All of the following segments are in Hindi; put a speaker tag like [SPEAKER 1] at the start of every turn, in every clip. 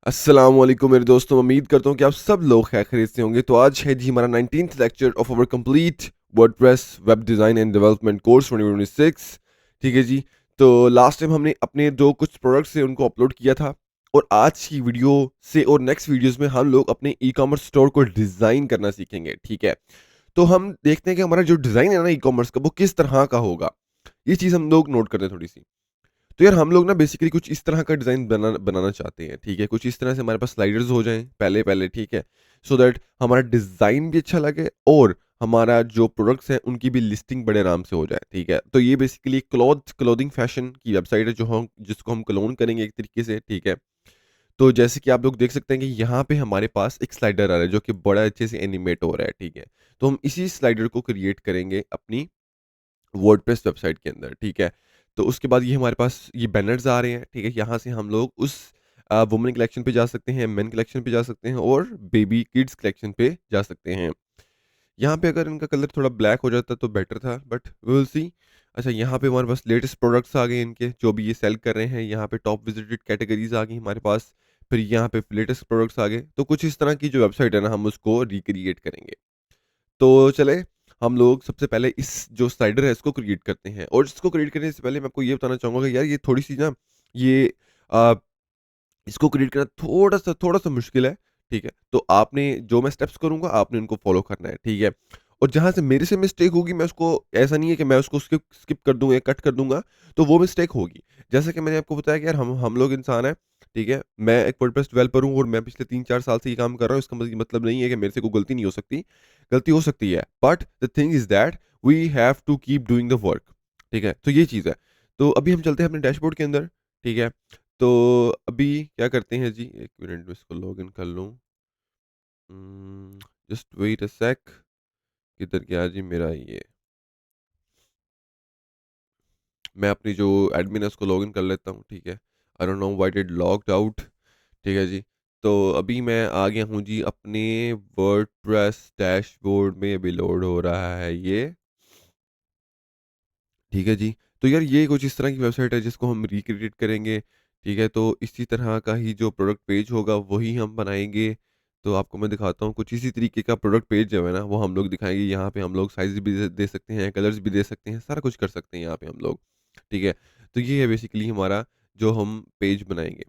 [SPEAKER 1] अस्सलाम वालेकुम मेरे दोस्तों, उम्मीद करता हूँ कि आप सब लोग खैरियत से होंगे। तो आज है जी हमारा 19th lecture of our complete WordPress web design and development course 2026। ठीक है जी। तो लास्ट टाइम हमने अपने जो कुछ प्रोडक्ट्स थे उनको अपलोड किया था, और आज की वीडियो से और नेक्स्ट वीडियोस में हम लोग अपने ई कॉमर्स स्टोर को डिज़ाइन करना सीखेंगे। ठीक है। तो हम देखते हैं कि हमारा जो डिज़ाइन है ना ई कॉमर्स का, वो किस तरह का होगा। ये चीज़ हम लोग नोट करते हैं थोड़ी सी। तो यार हम लोग ना बेसिकली कुछ इस तरह का डिज़ाइन बनाना चाहते हैं। ठीक है, कुछ इस तरह से हमारे पास स्लाइडर्स हो जाएं पहले पहले। ठीक है, सो दैट हमारा डिज़ाइन भी अच्छा लगे और हमारा जो प्रोडक्ट्स हैं उनकी भी लिस्टिंग बड़े आराम से हो जाए। ठीक है, तो ये बेसिकली क्लोथिंग फैशन की वेबसाइट है जो हम जिसको हम क्लोन करेंगे एक तरीके से। ठीक है, तो जैसे कि आप लोग देख सकते हैं कि यहाँ पे हमारे पास एक स्लाइडर आ रहा है जो कि बड़ा अच्छे से एनिमेट हो रहा है। ठीक है, तो हम इसी स्लाइडर को क्रिएट करेंगे अपनी वर्डप्रेस वेबसाइट के अंदर। ठीक है, तो उसके बाद ये हमारे पास ये बैनर्स आ रहे हैं। ठीक है, यहाँ से हम लोग उस वुमेन कलेक्शन पे जा सकते हैं, मेन कलेक्शन पे जा सकते हैं और बेबी किड्स कलेक्शन पे जा सकते हैं। यहाँ पे अगर इनका कलर थोड़ा ब्लैक हो जाता तो बेटर था, बट वी विल सी। अच्छा, यहाँ पे हमारे पास लेटेस्ट प्रोडक्ट्स आ गए इनके जो भी ये सेल कर रहे हैं। यहाँ पे टॉप विजिटेड कैटेगरीज आ गई हमारे पास। फिर यहाँ पे लेटेस्ट प्रोडक्ट्स आ गए। तो कुछ इस तरह की जो वेबसाइट है ना, हम उसको रिक्रिएट करेंगे। तो चले हम लोग सबसे पहले इस जो स्लाइडर है इसको क्रिएट करते हैं, और इसको क्रिएट करने से पहले मैं आपको ये बताना चाहूँगा कि यार ये थोड़ी-सी ना ये अ, इसको क्रिएट करना थोड़ा-सा मुश्किल है। ठीक है? तो आपने जो मैं स्टेप्स करूँगा आपने उनको फ़ॉलो करना है। ठीक है? और जहाँ से मेरे से मिस्टेक होगी मैं उसको ऐसा नहीं है कि मैं उसको स्किप स्किप कर दूँ या कट कर दूँगा, तो वो मिस्टेक होगी। जैसा कि मैंने आपको बताया कि यार हम लोग इंसान हैं। ठीक है? मैं एक वर्डप्रेस डेवलपर हूँ और मैं पिछले 3-4 साल से ये काम कर रहा हूँ। इसका मतलब नहीं है कि मेरे से कोई गलती नहीं हो सकती। गलती हो सकती है, but the thing is that we have to keep doing the work. ठीक है? तो ये चीज़ है। तो अभी हम चलते हैं अपने डैशबोर्ड के अंदर। ठीक है? तो अभी क्या करते हैं जी, 1 मिनट में इसको लॉगिन कर लूँ। जस्ट वेट अ सेक। किधर गया जी मेरा ये? मैं अपनी जो एडमिन है उसको लॉगिन कर लेता हूँ। ठीक है? I don't know why it logged out. ठीक है जी। तो अभी मैं आ गया हूँ जी अपने वर्डप्रेस डैशबोर्ड में। अभी लोड हो रहा है ये। ठीक है जी। तो यार ये कुछ इस तरह की वेबसाइट है जिसको हम रिक्रिएट करेंगे। ठीक है? तो इसी तरह का ही जो प्रोडक्ट पेज होगा वही हम बनाएँगे। तो आपको मैं दिखाता हूँ कुछ इसी तरीके का प्रोडक्ट पेज जो है ना वो हम लोग दिखाएँगे। यहाँ पे हम लोग साइज़ भी दे दे सकते हैं, कलर्स भी दे सकते हैं, सारा कुछ कर सकते हैं यहाँ पे हम लोग। ठीक है? तो ये है बेसिकली हमारा जो हम पेज बनाएँगे।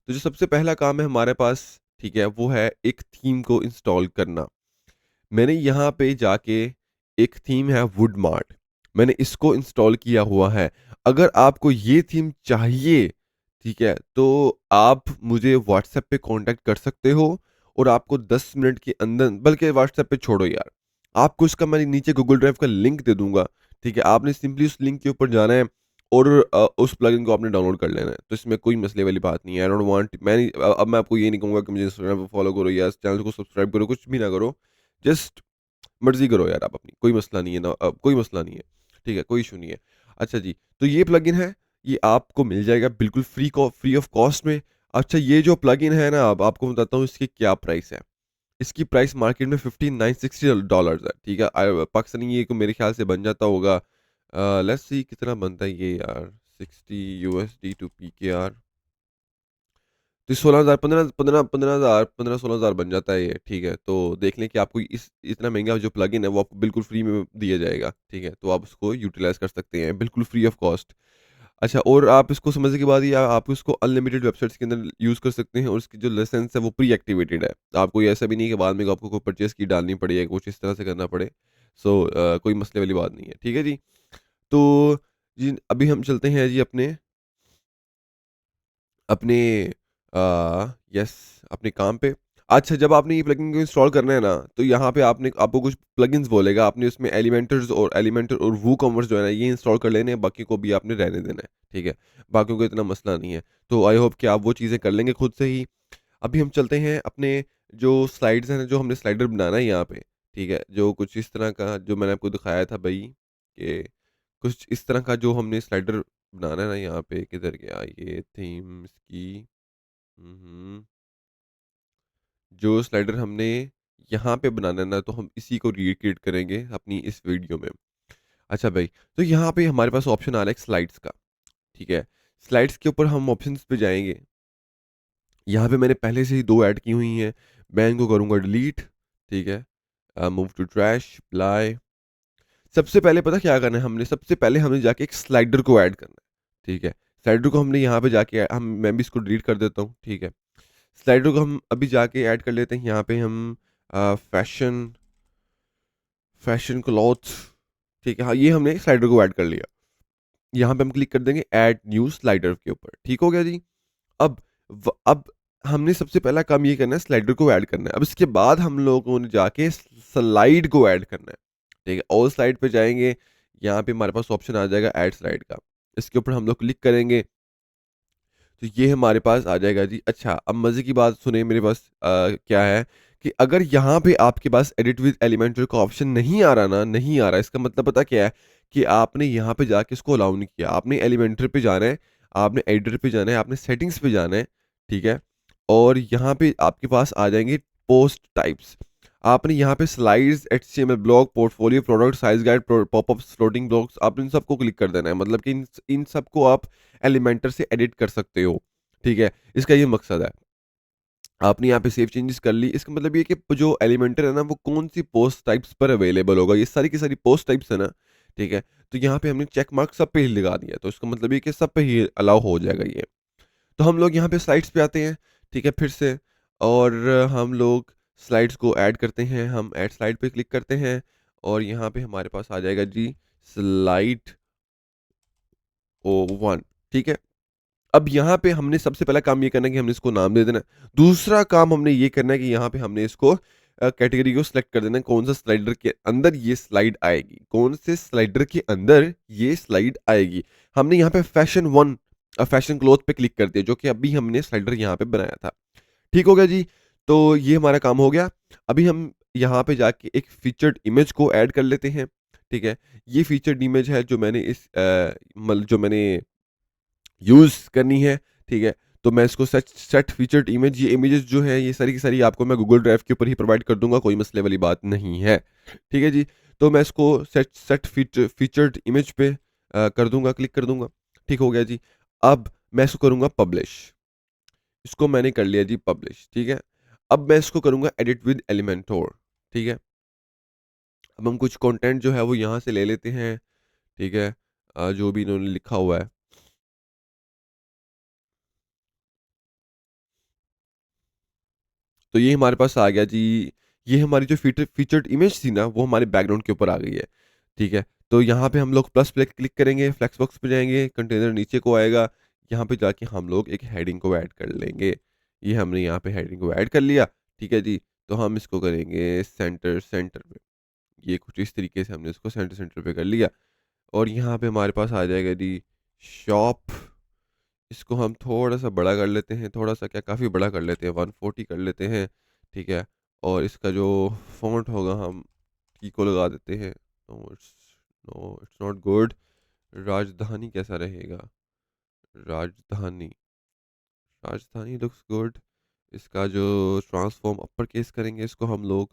[SPEAKER 1] तो जो सबसे पहला काम है हमारे पास, ठीक है, वो है एक थीम को इंस्टॉल करना। मैंने यहाँ पे जाके एक थीम है वुडमार्ट, मैंने इसको इंस्टॉल किया हुआ है। अगर आपको ये थीम चाहिए, ठीक है, तो आप मुझे व्हाट्सएप पे कॉन्टैक्ट कर सकते हो और आपको 10 मिनट के अंदर, बल्कि व्हाट्सएप पे छोड़ो यार, आपको इसका मैं नीचे गूगल ड्राइव का लिंक दे दूँगा। ठीक है, आपने सिंपली उस लिंक के ऊपर जाना है और उस प्लगइन को आपने डाउनलोड कर लेना है। तो इसमें कोई मसले वाली बात नहीं है। आई डोंट वांट मैं नहीं अब मैं आपको ये नहीं कहूँगा कि मुझे इंस्टाग्राम पे फॉलो करो या इस चैनल को सब्सक्राइब करो, कुछ भी ना करो। जस्ट मर्ज़ी करो यार आप अपनी, कोई मसला नहीं है ना, कोई मसला नहीं है। ठीक है, कोई इश्यू नहीं है। अच्छा जी, तो ये प्लगइन है, ये आपको मिल जाएगा बिल्कुल फ्री ऑफ कॉस्ट में। अच्छा, ये जो प्लगइन है ना, अब आपको बताता हूँ इसकी क्या प्राइस है। इसकी प्राइस मार्केट में $15,960 है। ठीक है? पाकिस्तानी ये को मेरे ख़्याल से बन जाता होगा, लेट्स सी कितना बनता है ये यार, 60 यूएसडी टू पीकेआर। तो 16,000 15,000 15-16,000 बन जाता है ये। ठीक है? तो देख लें कि आपको इस इतना महँगा जो प्लगइन है वो आपको बिल्कुल फ्री में दिया जाएगा। ठीक है? तो आप उसको यूटिलाइज़ कर सकते हैं बिल्कुल फ्री ऑफ कॉस्ट। अच्छा, और आप इसको समझने के बाद ही आप इसको अनलिमिटेड वेबसाइट्स के अंदर यूज़ कर सकते हैं, और इसकी जो लाइसेंस है वो प्री एक्टिवेटेड है। आपको ये ऐसा भी नहीं है कि बाद में आपको कोई परचेज़ की डालनी पड़े या कुछ इस तरह से करना पड़े। सो कोई मसले वाली बात नहीं है। ठीक है जी? तो जी अभी हम चलते हैं जी अपने अपने यस, अपने काम पे। अच्छा, जब आपने ये प्लगइन को इंस्टॉल करना है ना, तो यहाँ पे आपने आपको कुछ प्लगइन्स बोलेगा, आपने उसमें एलिमेंटर और वूकॉमर्स जो है ना, ये इंस्टॉल कर लेने हैं, बाकी को भी आपने रहने देना है। ठीक है? बाकियों को इतना मसला नहीं है। तो आई होप कि आप वो चीज़ें कर लेंगे खुद से ही। अभी हम चलते हैं अपने जो स्लाइड्स हैं, जो हमने स्लाइडर बनाना है यहाँ पे। ठीक है? जो कुछ इस तरह का जो मैंने आपको दिखाया था भई, कि कुछ इस तरह का जो हमने स्लाइडर बनाना है ना यहाँ पे, किधर गया ये थीम्स की। हुँ, हुँ। जो स्लाइडर हमने यहाँ पे बनाना है ना, तो हम इसी को रिक्रिएट करेंगे अपनी इस वीडियो में। अच्छा भाई, तो यहाँ पे हमारे पास ऑप्शन आ रहा है एक स्लाइड्स का। ठीक है? स्लाइड्स के ऊपर हम ऑप्शंस पे जाएँगे। यहाँ पे मैंने पहले से ही 2 ऐड की हुई हैं, मैं इनको करूँगा डिलीट, ठीक है? Move to trash, apply. सबसे पहले पता क्या करना है हमने, सबसे पहले हमें जाके एक स्लाइडर को ऐड करना है, ठीक है? स्लाइडर को हमने यहाँ पे जाके हम मैं भी इसको डिलीट कर देता हूँ, ठीक है? स्लाइडर को हम अभी जाके ऐड कर लेते हैं, यहाँ पे हम फैशन फैशन क्लॉथ्स, ठीक है? हाँ, ये हमने स्लाइडर को ऐड कर लिया। यहाँ पे हम क्लिक कर देंगे ऐड न्यू स्लाइडर के ऊपर, ठीक हो गया जी? अब अब हमने सबसे पहला काम ये करना है, स्लाइडर को ऐड करना है। अब इसके बाद हम लोगों ने जाके स्लाइड को ऐड करना है, ठीक है? ऑल स्लाइड पे जाएँगे, यहाँ पे हमारे पास ऑप्शन आ जाएगा ऐड स्लाइड का। इसके ऊपर हम लोग क्लिक करेंगे, तो ये हमारे पास आ जाएगा जी। अच्छा, अब मज़े की बात सुनिए, मेरे पास क्या है कि अगर यहाँ पे आपके पास एडिट विद एलिमेंटर का ऑप्शन नहीं आ रहा ना, नहीं आ रहा, इसका मतलब पता क्या है कि आपने यहाँ पे जाके इसको अलाउ नहीं किया। आपने एलिमेंटर पे जाना है, आपने एडिटर पे जाना है, आपने सेटिंग्स पे जाना है, ठीक है? और यहाँ पे आपके पास आ जाएँगे पोस्ट टाइप्स। आपने यहाँ पे slides, HTML block, portfolio, product, size guide, popups, floating blocks, आपने इन सबको क्लिक कर देना है। मतलब कि इन इन सबको आप एलिमेंटर से एडिट कर सकते हो, ठीक है? इसका ये मकसद है। आपने यहाँ पे सेव चेंजेस कर ली, इसका मतलब ये है कि जो एलिमेंटर है ना, वो कौन-सी पोस्ट टाइप्स पर अवेलेबल होगा। ये सारी की सारी पोस्ट टाइप्स है ना, ठीक है? तो यहाँ पे हमने चेक मार्क सब पे ही लगा दिया, तो इसका मतलब ये है कि सब पे ही अलाउ हो जाएगा ये। तो हम लोग यहाँ पे स्लाइड्स पे आते हैं, ठीक है, फिर से, और हम लोग स्लाइड्स को ऐड करते हैं। हम ऐड स्लाइड पे क्लिक करते हैं और यहाँ पे हमारे पास आ जाएगा जी स्लाइड O1, ठीक है? अब यहाँ पे हमने सबसे पहला काम ये करना है कि हमने इसको नाम दे देना है। दूसरा काम हमने ये करना है कि यहाँ पे हमने इसको कैटेगरी को सिलेक्ट कर देना है, कौन सा स्लाइडर के अंदर ये स्लाइड आएगी, कौन से स्लाइडर के अंदर ये स्लाइड आएगी। हमने यहाँ पे फैशन क्लॉथ पे क्लिक कर दिया, जो कि अभी हमने स्लाइडर यहाँ पे बनाया था। ठीक हो गया जी? तो ये हमारा काम हो गया। अभी हम यहाँ पे जाके एक फीचर्ड इमेज को ऐड कर लेते हैं, ठीक है? ये फीचर्ड इमेज है जो मैंने जो मैंने यूज़ करनी है, ठीक है? तो मैं इसको सेट सेट फीचर्ड इमेज, ये इमेजेस जो हैं ये सारी की सारी आपको मैं गूगल ड्राइव के ऊपर ही प्रोवाइड कर दूँगा, कोई मसले वाली बात नहीं है। ठीक है जी? तो मैं इसको सेट सेट फीचर्ड इमेज पे कर दूँगा, क्लिक कर दूँगा। ठीक हो गया जी। अब मैं इसको करूँगा पब्लिश। इसको मैंने कर लिया जी पब्लिश, ठीक है? अब मैं इसको करूँगा एडिट विद एलिमेंटोर, ठीक है? अब हम कुछ कंटेंट जो है वो यहाँ से ले लेते हैं, ठीक है? जो भी इन्होंने लिखा हुआ है। तो ये हमारे पास आ गया जी। ये हमारी जो फीचर्ड इमेज थी ना, वो हमारे बैकग्राउंड के ऊपर आ गई है, ठीक है? तो यहाँ पे हम लोग प्लस पे क्लिक करेंगे, फ्लेक्स बॉक्स पे जाएँगे, कंटेनर नीचे को आएगा, यहाँ पे जाके हम लोग एक हेडिंग को ऐड कर लेंगे। ये हमने यहाँ पे हेडिंग को ऐड कर लिया, ठीक है जी? तो हम इसको करेंगे सेंटर सेंटर पे। ये कुछ इस तरीके से हमने इसको सेंटर सेंटर पे कर लिया और यहाँ पे हमारे पास आ जाएगा जी शॉप। इसको हम थोड़ा-सा बड़ा कर लेते हैं, थोड़ा-सा क्या काफ़ी बड़ा कर लेते हैं, 140 कर लेते हैं, ठीक है? और इसका जो फ़ॉन्ट होगा हम को लगा देते हैं। It's not good. राजधानी कैसा रहेगा? राजधानी, राजधानी लुक्स गुड। इसका जो ट्रांसफ़ॉर्म अपर केस करेंगे इसको हम लोग,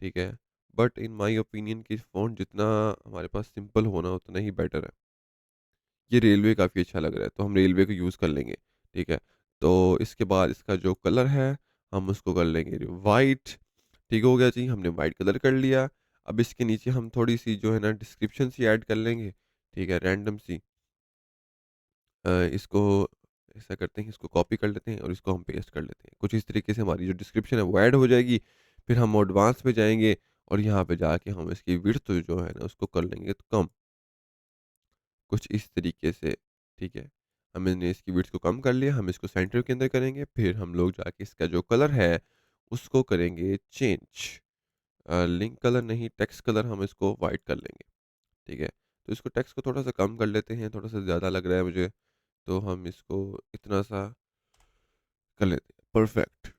[SPEAKER 1] ठीक है? बट इन माय ओपिनियन कि फ़ॉन्ट जितना हमारे पास सिंपल होना उतना ही बेटर है। ये रेलवे काफ़ी अच्छा लग रहा है, तो हम रेलवे को यूज़ कर लेंगे, ठीक है? तो इसके बाद इसका जो कलर है, हम उसको कर लेंगे वाइट, ठीक हो गया जी, हमने वाइट कलर कर लिया। अब इसके नीचे हम थोड़ी-सी जो है ना डिस्क्रिप्शन सी ऐड कर लेंगे, ठीक है? रैंडम सी। इसको ऐसा करते हैं कि इसको कॉपी कर लेते हैं और इसको हम पेस्ट कर लेते हैं। कुछ इस तरीके से हमारी जो डिस्क्रिप्शन है वो ऐड हो जाएगी। फिर हम एडवांस में जाएँगे और यहाँ पे जाके हम इसकी विड्थ जो है ना उसको कर लेंगे कम। कुछ इस तरीके से, ठीक है। हमने इसकी विड्थ को कम कर लिया, हम इसको सेंटर के अंदर करेंगे, फिर हम लोग जाके इसका जो कलर है, उसको करेंगे चेंज। लिंक कलर नहीं, टेक्स्ट कलर हम इसको व्हाइट कर लेंगे, ठीक है। तो इसको टेक्स्ट को थोड़ा-सा कम कर लेते हैं, थोड़ा-सा ज़्यादा लग रहा है मुझे, तो हम इसको इतना-सा कर लेते हैं, परफेक्ट।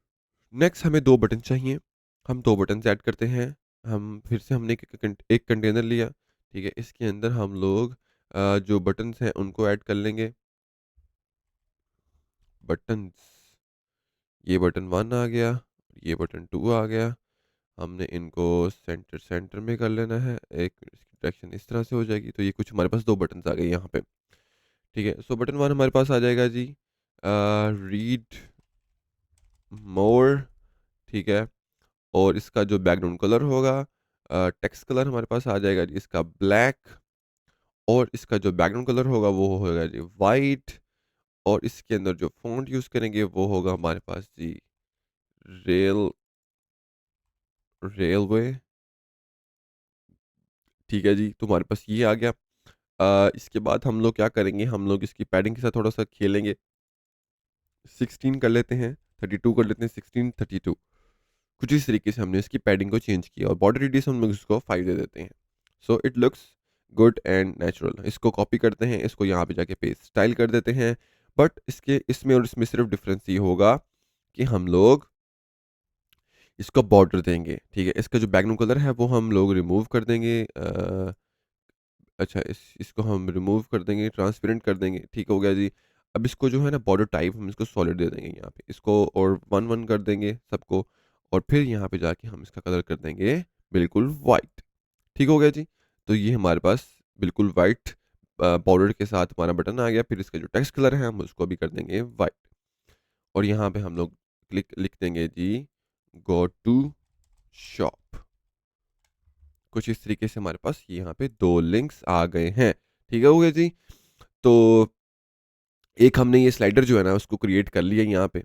[SPEAKER 1] नेक्स्ट हमें 2 बटन चाहिए, हम 2 बटन्स ऐड करते हैं। हम फिर से हमने एक कंटेनर लिया, ठीक है। इसके अंदर हम लोग जो बटन्स हैं उनको ऐड कर लेंगे। बटन्स, ये बटन 1 आ गया, ये बटन 2 आ गया। हमने इनको सेंटर सेंटर में कर लेना है। एक इसकी डायरेक्शन इस तरह से हो जाएगी, तो ये कुछ हमारे पास 2 बटन्स आ गए यहाँ पे, ठीक है। सो बटन 1 हमारे पास आ जाएगा जी रीड मोर, ठीक है। और इसका जो बैकग्राउंड कलर होगा, टेक्स्ट कलर हमारे पास आ जाएगा जी इसका ब्लैक, और इसका जो बैकग्राउंड कलर होगा वो होगा जी वाइट, और इसके अंदर जो फॉन्ट यूज करेंगे वो होगा हमारे पास जी रेल रेलवे, ठीक है जी। तो हमारे पास ये आ गया। इसके बाद हम लोग क्या करेंगे, हम लोग इसकी पैडिंग के साथ थोड़ा सा खेलेंगे। 16 कर लेते हैं, 32 कर लेते हैं, 16 32, कुछ इस तरीके से हमने इसकी पैडिंग को चेंज किया, और बॉर्डर रेडियस हम लोग इसको 5 दे देते हैं। So it looks good and natural. इसको कॉपी करते हैं, इसको यहाँ पे जाके पेस्ट स्टाइल कर देते हैं। बट इसके इसमें और इसमें सिर्फ डिफरेंस ये होगा कि हम लोग इसको बॉर्डर देंगे, ठीक है। इसका जो बैकग्राउंड कलर है वो हम लोग रिमूव कर देंगे, अच्छा इसको हम रिमूव कर देंगे, ट्रांसपेरेंट कर देंगे, ठीक हो गया जी। अब इसको जो है ना बॉर्डर टाइप हम इसको सॉलिड दे देंगे यहाँ पे, इसको और 1 1 कर देंगे सबको, और फिर यहाँ पे जाके हम इसका कलर कर देंगे बिल्कुल वाइट, ठीक हो गया जी। तो ये हमारे पास बिल्कुल वाइट बॉर्डर के साथ हमारा बटन आ गया। फिर इसका जो टेक्स्ट कलर है हम उसको भी कर देंगे वाइट, और यहाँ पे हम लोग लिख देंगे जी गो टू शॉप। कुछ इस तरीके से हमारे पास ये यहाँ पे 2 लिंक्स आ गए हैं, ठीक है हो गया जी। तो एक हमने ये स्लाइडर जो है ना उसको क्रिएट कर लिया यहाँ पे,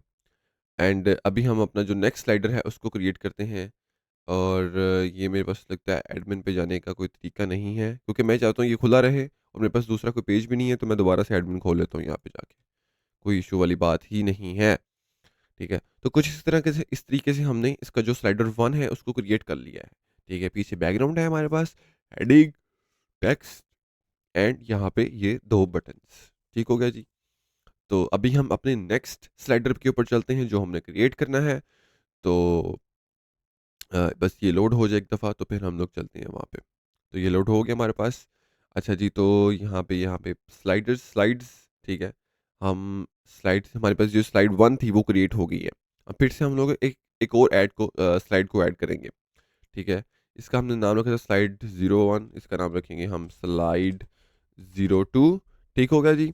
[SPEAKER 1] एंड अभी हम अपना जो नेक्स्ट स्लाइडर है उसको क्रिएट करते हैं। और ये मेरे पास लगता है एडमिन पे जाने का कोई तरीका नहीं है, क्योंकि मैं चाहता हूँ ये खुला रहे, और मेरे पास दूसरा कोई पेज भी नहीं है, तो मैं दोबारा से एडमिन खोल लेता हूँ यहाँ पे जाके, कोई इशू वाली बात ही नहीं है, ठीक है। तो कुछ इस तरीके से हमने इसका जो स्लाइडर 1 है उसको क्रिएट कर लिया है, ठीक है। पीछे बैकग्राउंड है हमारे पास, हेडिंग, टेक्स्ट, एंड यहाँ पे ये 2 बटन्स, ठीक हो गया जी। तो अभी हम अपने नेक्स्ट स्लाइडर के ऊपर चलते हैं जो हमने क्रिएट करना है। तो बस ये लोड हो जाए एक दफ़ा, तो फिर हम लोग चलते हैं वहाँ पे। तो ये लोड हो गया हमारे पास। अच्छा जी, तो यहाँ पे स्लाइड्स, ठीक है। हम स्लाइड्स, हमारे पास जो स्लाइड 1 थी वो क्रिएट हो गई है। अब फिर से हम लोग एक और स्लाइड को ऐड करेंगे, ठीक है। इसका हमने नाम रखा था स्लाइड 01, इसका नाम रखेंगे हम स्लाइड 02, ठीक होगा जी।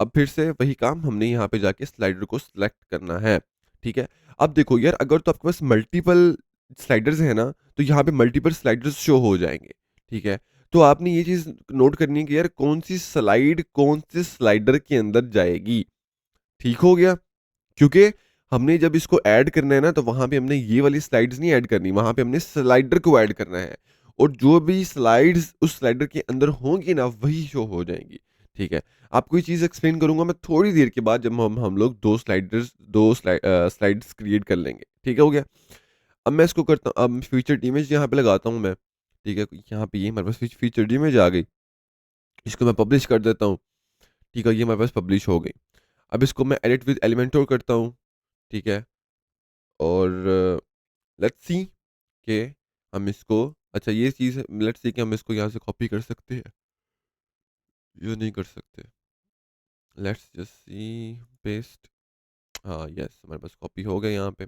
[SPEAKER 1] अब फिर से वही काम, हमने यहाँ पे जाके स्लाइडर को सिलेक्ट करना है, ठीक है। अब देखो यार, अगर तो आपके पास मल्टीपल स्लाइडर्स है ना, तो यहाँ पे मल्टीपल स्लाइडर्स शो हो जाएंगे, ठीक है। तो आपने ये चीज नोट करनी है कि यार कौन सी स्लाइड कौन से स्लाइडर के अंदर जाएगी, ठीक हो गया। क्योंकि हमने जब इसको ऐड करना है ना, तो वहां पे हमने ये वाली स्लाइड्स नहीं ऐड करनी, वहां पे हमने स्लाइडर को ऐड करना है, और जो भी स्लाइड्स उस स्लाइडर के अंदर होंगी ना वही शो हो जाएंगी, ठीक है। आपको ये चीज एक्सप्लेन करूंगा मैं थोड़ी देर के बाद, जब हम लोग दो स्लाइड्स क्रिएट कर लेंगे, ठीक है हो गया। अब मैं इसको करता हूँ, अब फीचर्ड इमेज यहाँ पे लगाता हूँ मैं, ठीक है। यहाँ पे ये हमारे पास फीचर्ड इमेज आ गई, इसको मैं पब्लिश कर देता हूँ, ठीक है। ये हमारे पास पब्लिश हो गई। अब इसको मैं एडिट विद एलिमेंटोर करता हूँ, ठीक है। और लेट्स सी कि हम इसको, अच्छा ये चीज़ लेट्स सी कि हम इसको यहाँ से कॉपी कर सकते हैं, ये नहीं कर सकते। लेट्स जस्ट सी, पेस्ट, हाँ यस, हमारे पास कॉपी हो गया यहाँ पे,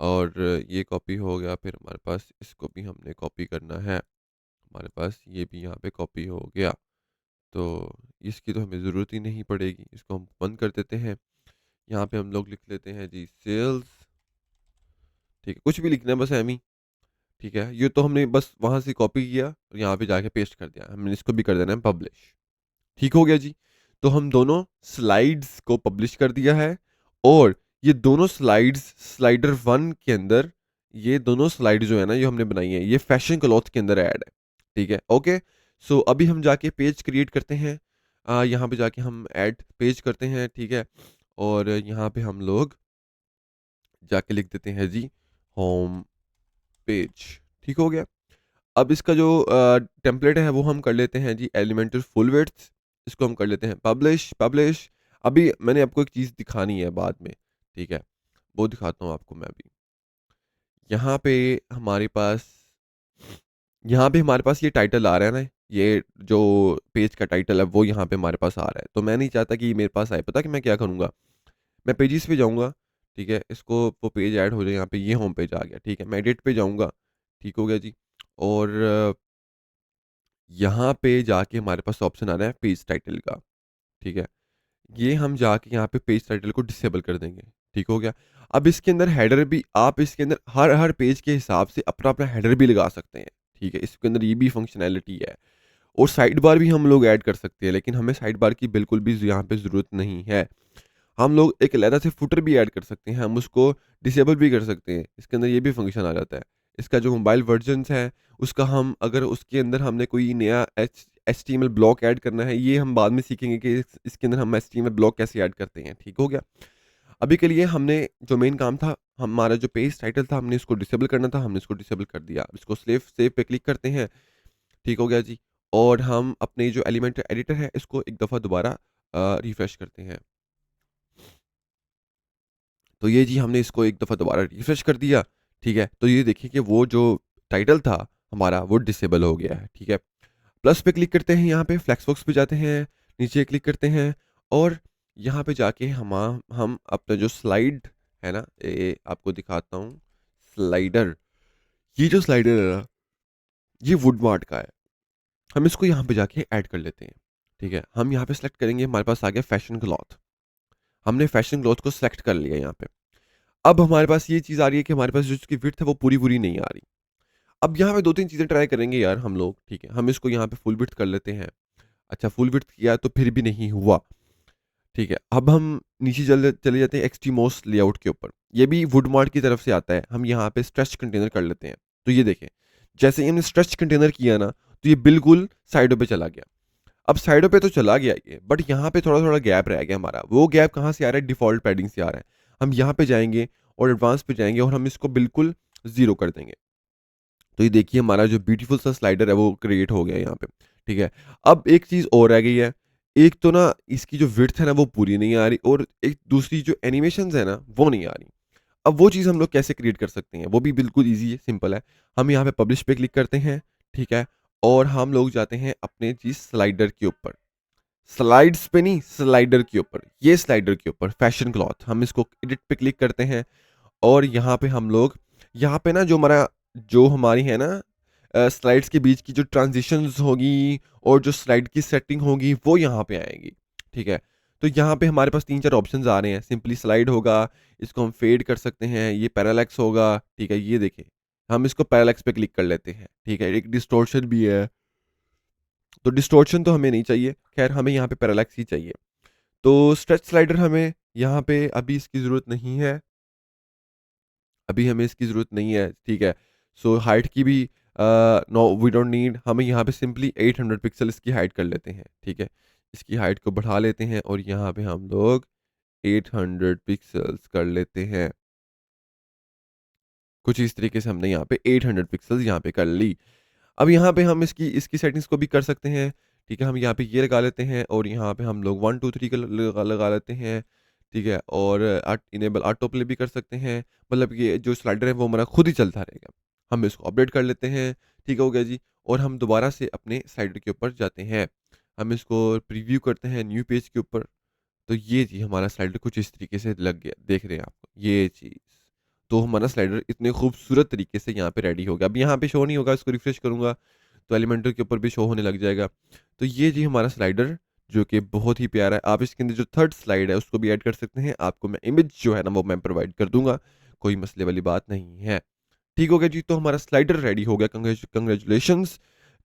[SPEAKER 1] और ये कॉपी हो गया। फिर हमारे पास इसको भी हमने कॉपी करना है, हमारे पास ये भी यहाँ पे कॉपी हो गया। तो इसकी तो हमें ज़रूरत ही नहीं पड़ेगी, इसको हम बंद कर देते हैं। यहाँ पे हम लोग लिख लेते हैं जी सेल्स, ठीक है, कुछ भी लिखना है बस एम ही, ठीक है। ये तो हमने बस वहां से कॉपी किया और यहाँ पे जाके पेस्ट कर दिया, हमने इसको भी कर देना है पब्लिश, ठीक हो गया जी। तो हम दोनों स्लाइड्स को पब्लिश कर दिया है, और ये दोनों स्लाइड्स स्लाइडर 1 के अंदर, ये दोनों स्लाइड जो है ना ये हमने बनाई है, ये फैशन क्लॉथ के अंदर ऐड है, ठीक है ओके। सो अभी हम जाके पेज क्रिएट करते हैं, यहाँ पे जाके हम ऐड पेज करते हैं, ठीक है। और यहाँ पे हम लोग जाके लिख देते हैं जी होम पेज, ठीक हो गया। अब इसका जो टेम्पलेट है वो हम कर लेते हैं जी एलिमेंटल फुल विड्थ, इसको हम कर लेते हैं पब्लिश। अभी मैंने आपको एक चीज़ दिखानी है बाद में, ठीक है, वो दिखाता हूँ आपको मैं अभी। यहाँ पे हमारे पास यहाँ पे हमारे पास ये टाइटल आ रहा है ना, ये जो पेज का टाइटल है वो यहाँ पे हमारे पास आ रहा है। तो मैं नहीं चाहता कि ये मेरे पास आए, पता कि मैं क्या करूँगा, मैं पेजेस पे जाऊँगा, ठीक है। इसको वो पेज ऐड हो जाए, यहाँ पे ये होम पेज आ गया, ठीक है। मैं एडिट पे जाऊँगा, ठीक हो गया जी। और यहाँ पे जाके हमारे पास ऑप्शन आ रहा है पेज टाइटल का, ठीक है। ये हम जाके यहाँ पे पेज टाइटल को डिसेबल कर देंगे, ठीक हो गया। अब इसके अंदर हेडर भी आप इसके अंदर हर पेज के हिसाब से अपना-अपना हेडर भी लगा सकते हैं, ठीक है? इसके अंदर ये भी फंक्शनैलिटी है और साइड बार भी हम लोग ऐड कर सकते हैं, लेकिन हमें साइड बार की बिल्कुल भी यहाँ पे ज़रूरत नहीं है। हम लोग एक अलहदा से फुटर भी ऐड कर सकते हैं, हम उसको डिसेबल भी कर सकते हैं, इसके अंदर ये भी फंक्शन आ जाता है। इसका जो मोबाइल वर्ज़न्स है, उसका हम अगर उसके अंदर हमने कोई नया एचटीएमएल ब्लॉक ऐड करना है, ये हम बाद में सीखेंगे कि इसके अंदर हम एचटीएमएल ब्लॉक कैसे ऐड करते हैं, ठीक हो गया? अभी के लिए हमने जो मेन काम था, हमारा जो पेज टाइटल था, हमने इसको डिसेबल करना था, हमने इसको डिसेबल कर दिया। अब इसको सेव पे क्लिक करते हैं, ठीक हो गया जी। और हम अपने जो एलिमेंट एडिटर है, इसको एक दफ़ा दोबारा रिफ्रेश करते हैं। तो ये जी हमने इसको एक दफ़ा दोबारा रिफ्रेश कर दिया, ठीक है? तो ये देखिए कि वो जो टाइटल था हमारा, वो डिसेबल हो गया है, ठीक है? प्लस पे क्लिक करते हैं, यहाँ पे फ्लेक्सबॉक्स पे जाते हैं, नीचे क्लिक करते हैं और यहाँ पे जाके हम अपना जो स्लाइड है ना, ये आपको दिखाता हूँ, स्लाइडर। ये जो स्लाइडर है ना, ये वुडमार्ट का है। हम इसको यहाँ पे जाके ऐड कर लेते हैं, ठीक है? हम यहाँ पे सेलेक्ट करेंगे, हमारे पास आ गया फैशन क्लॉथ। हमने फैशन क्लॉथ को सेलेक्ट कर लिया यहाँ पे। अब हमारे पास ये चीज़ आ रही है कि हमारे पास जो इसकी विड्थ है वो पूरी-पूरी नहीं आ रही। अब यहाँ पे 2-3 चीज़ें ट्राई करेंगे यार हम लोग, ठीक है? हम इसको यहाँ पे फुल विड्थ कर लेते हैं। अच्छा फुल विड्थ किया तो फिर भी नहीं हुआ, ठीक है? अब हम नीचे चले जाते हैं एक्सट्रीमोस लेआउट के ऊपर। ये भी वुडमार्ट की तरफ से आता है। हम यहाँ पे स्ट्रेच कंटेनर कर लेते हैं। तो ये देखें, जैसे ही हमने स्ट्रेच कंटेनर किया ना, तो ये बिल्कुल साइडों पे चला गया। अब साइडों पे तो चला गया ये, बट यहाँ पे थोड़ा-थोड़ा गैप रह गया हमारा। वो गैप कहाँ से आ रहा है? डिफ़ॉल्ट पैडिंग से आ रहा है। हम यहाँ पे जाएँगे और एडवांस पे जाएँगे और हम इसको बिल्कुल 0 कर देंगे। तो ये देखिए हमारा जो ब्यूटीफुल सा स्लाइडर है वो क्रिएट हो गया है यहाँ पे, ठीक है। अब एक चीज़ और रह गई है, एक तो ना इसकी जो विड्थ है ना वो पूरी नहीं आ रही और एक दूसरी जो एनिमेशंस है ना वो नहीं आ रही। अब वो चीज़ हम लोग कैसे क्रिएट कर सकते हैं? वो भी बिल्कुल ईज़ी है, सिंपल है। हम यहाँ पे पब्लिश पे क्लिक करते हैं, ठीक है? और हम लोग जाते हैं अपने जी स्लाइडर के ऊपर। स्लाइड्स पे नहीं, स्लाइडर के ऊपर। ये स्लाइडर के ऊपर फैशन क्लॉथ हम इसको एडिट पे क्लिक करते हैं और यहाँ पे हम लोग यहाँ पे ना जो हमारी है ना स्लाइड्स के बीच की जो ट्रांज़िशंस होगी और जो स्लाइड की सेटिंग होगी वो यहाँ पे आएँगी, ठीक है? तो यहाँ पे हमारे पास 3-4 ऑप्शंस आ रहे हैं, सिंपली स्लाइड होगा, इसको हम फेड कर सकते हैं, ये पैरालैक्स होगा, ठीक है? ये देखिए, हम इसको पैरालैक्स पे क्लिक कर लेते हैं, ठीक है? एक डिस्टॉर्शन भी है, तो डिस्टॉर्शन तो हमें नहीं चाहिए, खैर हमें यहाँ पे पैरालैक्स ही चाहिए। तो स्ट्रेच स्लाइडर हमें यहाँ पे अभी इसकी ज़रूरत नहीं है। अभी हमें इसकी ज़रूरत नहीं है, ठीक है। सो हाइट की भी नो वी डोंट नीड, हमें यहाँ पे सिंपली 800 पिक्सल इसकी हाइट कर लेते हैं, ठीक है। इसकी हाइट को बढ़ा लेते हैं और यहाँ पे हम लोग 800 पिक्सेल्स कर लेते हैं। कुछ इस तरीके से हमने यहाँ पे 800 पिक्सेल्स यहाँ पे कर ली। अब यहाँ पे हम इसकी इसकी सेटिंग्स को भी कर सकते हैं, ठीक है? हम यहाँ पे ये लगा लेते हैं और यहाँ पे हम लोग 1 2 3 का लगा लगा लेते हैं, ठीक है? और इनेबल ऑटो प्ले भी कर सकते हैं, मतलब ये जो स्लाइडर है वो हमारा खुद ही चलता रहेगा। हम इसको अपडेट कर लेते हैं, ठीक हो गया जी। और हम दोबारा से अपने स्लाइडर के ऊपर जाते हैं। हम इसको प्रीव्यू करते हैं न्यू पेज के ऊपर, तो ये जी हमारा स्लाइडर कुछ इस तरीके से लग गया, देख रहे हैं आप, ये चीज़। तो हमारा स्लाइडर इतने खूबसूरत तरीके से यहाँ पे रेडी हो गया। अब यहाँ पे शो नहीं होगा, इसको रिफ्रेश करूँगा तो एलिमेंटर के ऊपर भी शो होने लग जाएगा। तो ये जी हमारा स्लाइडर जो कि बहुत ही प्यारा है। आप इसके अंदर जो थर्ड स्लाइड है उसको भी ऐड कर सकते हैं। आपको मैं इमेज जो है ना वो मैं प्रोवाइड कर दूँगा, कोई मसले वाली बात नहीं है। ठीक हो गया जी, तो हमारा स्लाइडर रेडी हो गया। कांग्रेचुलेशंस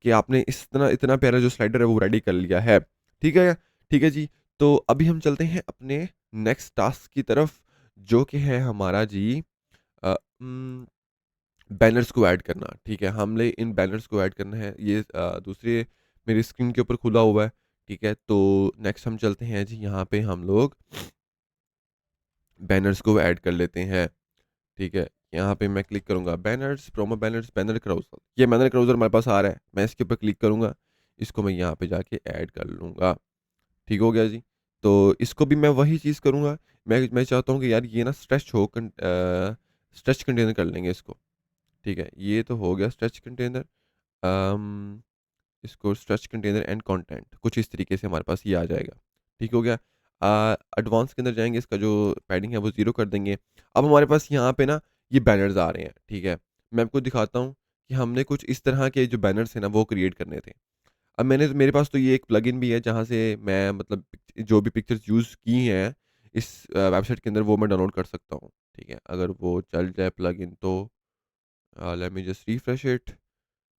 [SPEAKER 1] कि आपने इस इतना इतना प्यारा जो स्लाइडर है वो रेडी कर लिया है। ठीक है? ठीक है जी। तो अभी हम चलते हैं अपने नेक्स्ट टास्क की तरफ, जो कि है हमारा जी अ, उम, बैनर्स को ऐड करना, ठीक है? हमने इन बैनर्स को ऐड करना है। ये दूसरे मेरी स्क्रीन के ऊपर खुला हुआ है, ठीक है? तो नेक्स्ट हम चलते हैं जी, यहाँ पे हम लोग बैनर्स को ऐड कर लेते हैं, ठीक है? यहाँ पे मैं क्लिक करूँगा बैनर्स, प्रोमो बैनर्स, बैनर क्राउज़र। ये बैनर क्राउज़र हमारे पास आ रहा है, मैं इसके ऊपर क्लिक करूँगा, इसको मैं यहाँ पे जाके ऐड कर लूँगा। ठीक हो गया जी। तो इसको भी मैं वही चीज़ करूँगा, मैं चाहता हूँ कि यार ये ना स्ट्रेच कंटेनर कर लेंगे इसको। ठीक है, ये तो हो गया स्ट्रेच कंटेनर। अम, इसको स्ट्रेच कंटेनर एंड कंटेंट कुछ इस तरीके से हमारे पास ये आ जाएगा। ठीक हो गया। एडवांस के अंदर जाएँगे, इसका जो पैडिंग है वो 0 कर देंगे। अब हमारे पास यहाँ पे ना ये बैनर्स आ रहे हैं, ठीक है। मैं आपको दिखाता हूँ कि हमने कुछ इस तरह के जो बैनर्स हैं ना वो क्रिएट करने थे। अब मेरे पास तो ये एक प्लगइन भी है जहाँ से मैं मतलब जो भी पिक्चर्स यूज़ की हैं, इस वेबसाइट के अंदर वो मैं डाउनलोड कर सकता हूँ। ठीक है, अगर वो चल जाए प्लगइन तो let me just refresh it.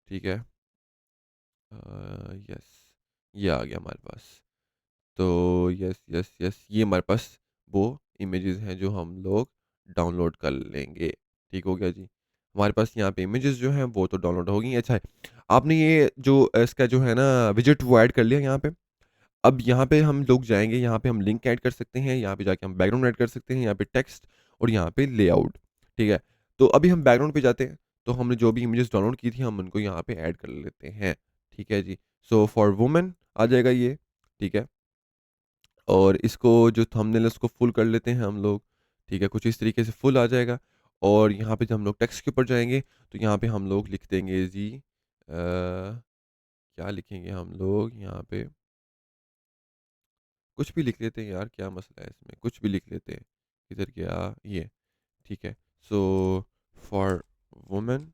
[SPEAKER 1] ठीक है, यस, ये आ गया हमारे पास। तो यस यस यस, ये हमारे पास वो इमेजेस हैं जो हम लोग डाउनलोड कर लेंगे। ठीक हो गया जी। हमारे पास यहाँ पे इमेजेस जो हैं वो तो डाउनलोड हो गई। अच्छा है, आपने ये जो इसका जो है ना विजेट वो ऐड कर लिया यहाँ पे। अब यहाँ पे हम लोग जाएँगे, यहाँ पे हम लिंक ऐड कर सकते हैं, यहाँ पे जाके हम बैकग्राउंड ऐड कर सकते हैं, यहाँ पे टेक्स्ट और यहाँ पे लेआउट, ठीक है? तो अभी हम बैकग्राउंड पे जाते हैं, तो हमने जो भी इमेजेस डाउनलोड की थी हम उनको यहाँ पे ऐड कर लेते हैं, ठीक है जी। सो फॉर वुमेन आ जाएगा ये, ठीक है? और इसको जो थंबनेल है उसको फुल कर लेते हैं हम लोग, ठीक है? कुछ इस तरीके से फुल आ जाएगा और यहाँ पे जब हम लोग टेक्स्ट के ऊपर जाएँगे, तो यहाँ पे हम लोग लिख देंगे जी क्या लिखेंगे हम लोग यहाँ पे? कुछ भी लिख लेते हैं यार, क्या मसला है इसमें? कुछ भी लिख लेते हैं। किधर गया? ये, ठीक है। सो फॉर वुमेन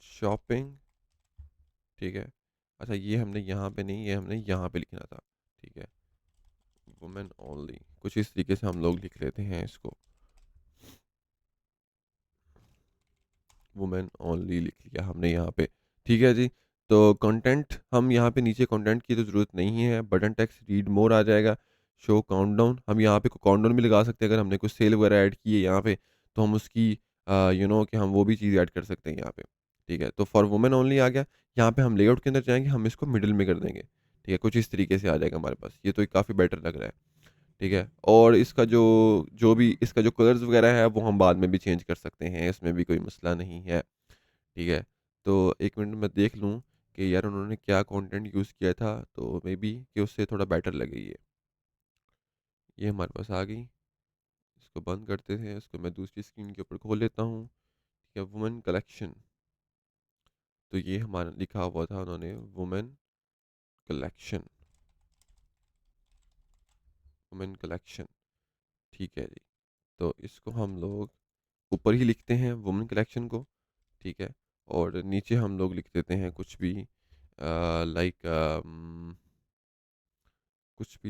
[SPEAKER 1] शॉपिंग, ठीक है। अच्छा, ये हमने यहाँ पे नहीं, ये हमने यहाँ पे लिखना था, ठीक है। वुमेन ओनली, कुछ इस तरीके से हम लोग लिख लेते हैं इसको। वुमेन ओनली लिख लिया हमने यहाँ पे, ठीक है जी। तो कंटेंट हम यहाँ पे नीचे कंटेंट की तो ज़रूरत नहीं है, बटन टेक्स्ट रीड मोर आ जाएगा। शो काउंटडाउन, हम यहाँ पे काउंटडाउन भी लगा सकते हैं, अगर हमने कुछ सेल वगैरह ऐड की है यहाँ पे तो हम उसकी कि हम वो भी चीज़ ऐड कर सकते हैं यहाँ पे, ठीक है। तो फॉर वुमेन ओनली आ गया। यहाँ पे हम लेआउट के अंदर जाएंगे, हम इसको मिडिल में कर देंगे, ठीक है। कुछ इस तरीके से आ जाएगा हमारे पास, ये तो काफ़ी बेटर लग रहा है, ठीक है। और इसका जो जो भी इसका जो कलर्स वगैरह है वो हम बाद में भी चेंज कर सकते हैं, इसमें भी कोई मसला नहीं है, ठीक है। तो 1 मिनट में देख लूँ कि यार उन्होंने क्या कंटेंट यूज़ किया था, तो मे बी कि उससे थोड़ा बेटर लगे ये हमारे पास आ गई। इसको बंद करते हैं, इसको मैं दूसरी स्क्रीन के ऊपर खोल लेता हूँ, ठीक है। वुमेन कलेक्शन, तो ये हमारा लिखा हुआ था उन्होंने, वुमेन कलेक्शन, वुमेन कलेक्शन, ठीक है जी। तो इसको हम लोग ऊपर ही लिखते हैं वुमेन कलेक्शन को, ठीक है। और नीचे हम लोग लिख देते हैं कुछ भी, लाइक कुछ भी